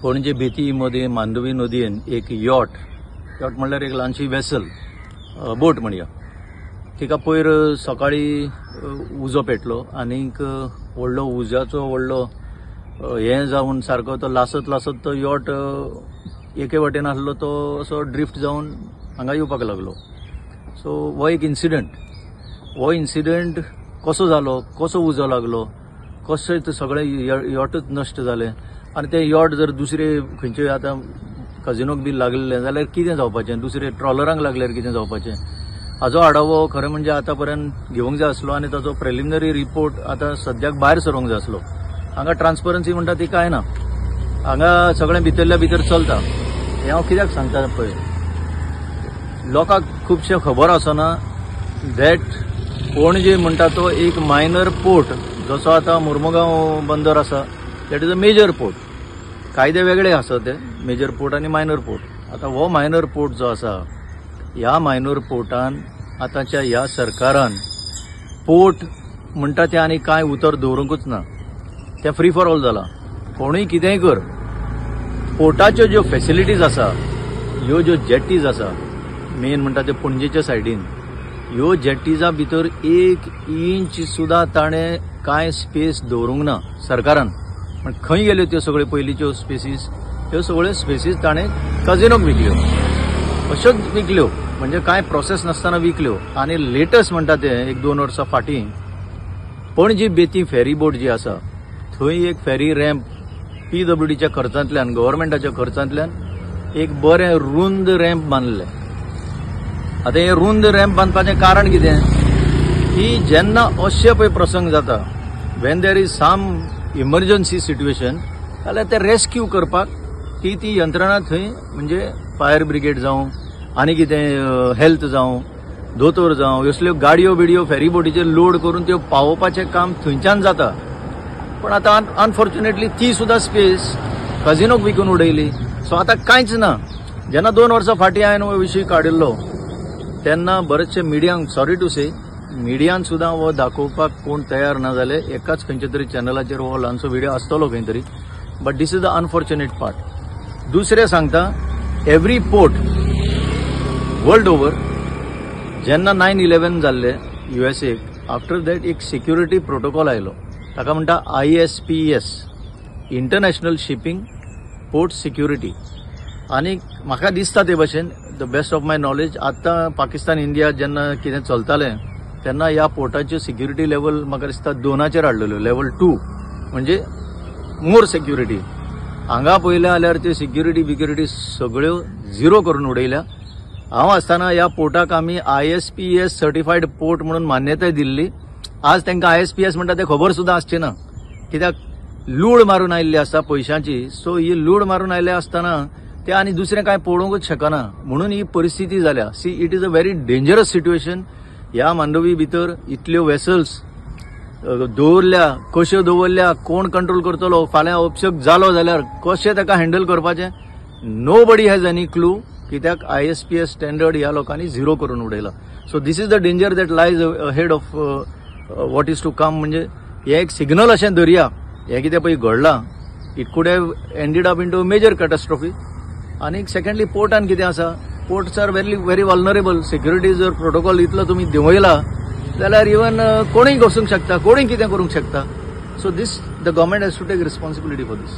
पणजे बेती मध्ये मांडवी नदीन एक यॉट म्हणल्यार एक ल्हानशी वेसल बोट म्हणया तिका पयर सकाळी उजो पेटलो आनीक व्हडलो उज्याचो व्हडलो हे जावन सारको तो लासत तो यॉट एके वटेन आसलो तो असो ड्रिफ्ट जावन हांगा येवपाक लागलो. सो हो एक इन्सिडंट कसो जालो, कसो उजो लागलो, कशें ते सगळे यॉटच नश्ट जाले आनी ते यॉट जर दुसरे खंयचे आतां कजिनोक बी लागले जाल्यार कितें जावपाचें, दुसरे ट्रॉलरांक लागल्यार कितें जावपाचें. हाजो आढावो खरें म्हणजे आतां पर्यंत घेवंक जाय आसलो आनी ताजो प्रिलिमिनरी रिपोर्ट आतां सद्याक भायर सरोंक जाय आसलो. हांगा ट्रान्सपरन्सी म्हणटा ती काय ना, हांगा सगळें भितरल्या भितर चलता. हें हांव कित्याक सांगता पळय, लोकांक खुबशें खबर आसना दॅट पणजे म्हणटा तो एक मायनर पोर्ट, जसो आतां मुर्मुगांव बंदर आसा that is a major port. कायदे वेगळे आसा ते मेजर पोर्ट आनी मायनर पोर्ट. आतां हो मायनर पोर्ट जो आसा ह्या मायनर पोर्टान आतांच्या ह्या सरकारान पोर्ट म्हणटा ते आनी कांय उतर दवरूंकूच ना, ते फ्री फॉर ऑल जाला. कोणूय कितेंय कर, पोर्टाच्यो ज्यो फॅसिलिटीज आसा, ह्यो ज्यो जेटीज आसा मेन म्हणटा ते पणजेच्या सायडीन, ह्यो जेटीजा भितर 1 इंच सुद्धा ताणें कांय स्पेस दवरूंक ना सरकारान. पण खंय गेल्यो त्यो सगळ्यो पयलींच्यो स्पेसीस, ह्यो सगळ्यो स्पेसीस ताणें कजिनोक विकल्यो, अश्योच विकल्यो म्हणजे कांय प्रोसेस नासतना विकल्यो. आनी लेटस्ट म्हणटा ते 1-2 वर्सां फाटीं पणजी बेती फेरी बोट जी आसा थंय एक फेरी रॅम्प PWDच्या खर्चांतल्यान, गव्हर्मेंटाच्या खर्चांतल्यान एक बरें रुंद रॅम्प बांदलें. आतां हे रुंद रॅम्प बांदपाचें कारण कितें की जेन्ना अशे पळय प्रसंग जाता, when there is some emergency situation जाल्यार ते रेस्क्यू करपाक ती यंत्रणा थंय म्हणजे फायर ब्रिगेड जावं आनी कितें हेल्थ जावं दोतोर जावं असल्यो गाडयो बिडयो फेरी बोटीचेर लोड करून त्यो पावोवपाचें काम थंयच्यान जाता. पण आतां अनफॉर्च्युनेटली ती सुद्धा स्पेस कजिनोक विकून उडयली. सो आतां कांयच ना. जेन्ना 2 वर्सां फाटीं हांवें हो विशय काडिल्लो तेन्ना बरेचशे मिडियांक, सॉरी टू से, मिडियान सुद्धा हो दाखोवपाक कोण तयार ना जाले. एकाच खंयच्या तरी चॅनलाचेर हो ल्हानसो व्हिडिओ आसतलो खंय तरी, but this is the unfortunate part. दुसरें सांगता, एव्हरी पोर्ट वर्ल्ड ओवर जेन्ना 9/11 जाल्ले USA, आफ्टर दॅट एक सिक्युरिटी प्रोटोकॉल आयलो, ताका म्हणटा ISPS, international shipping port security. आनी म्हाका दिसता ते भशेन, the best of my knowledge, आतां पाकिस्तान इंडिया जेन्ना कितें चलतालें तेन्ना ह्या पोर्टाच्यो सिक्युरिटी लेवल म्हाका दिसता 2चेर हाडलेल्यो, लेवल 2 म्हणजे मोर सिक्युरिटी. हांगा पळयलें जाल्यार त्यो सिक्युरिटी सगळ्यो 0 करून उडयल्या. हांव आसतना ह्या पोर्टाक आमी ISPS सर्टिफायड पोर्ट म्हणून मान्यताय दिल्ली. आज तांकां ISPS म्हणटा ते खबर सुद्धा आसचे ना, कित्याक लूड मारून आयिल्ली आसा पयशांची. सो ही लूड मारून आयले आसतना ते आनी दुसरें कांय पळोवंकूच शकना, म्हणून ही परिस्थिती जाल्या. See, it is a very dangerous situation. ह्या मांडवी भितर इतल्यो वेसल्स दवरल्या, कश्यो दवरल्या, कोण कंट्रोल करतलो, फाल्यां अपशक जालो जाल्यार कशें ताका हँडल करपाचें, nobody has any clue. कित्याक ISPS स्टँडर्ड ह्या लोकांनी 0 करून उडयला. So this is the danger that lies ahead of what is to come. म्हणजे हे एक सिग्नल अशें धरया, हें कितें पळय घडलां, it could have ended up into major catastrophe. आनी सेकंडली पोर्टान कितें आसा, ports are very vulnerable. Security जर प्रोटोकॉल इतलो तुमी देंवयला जाल्यार इवन कोणूय घुसूंक शकता, कोणूय कितें करूंक शकता. So this the government has to take responsibility for this.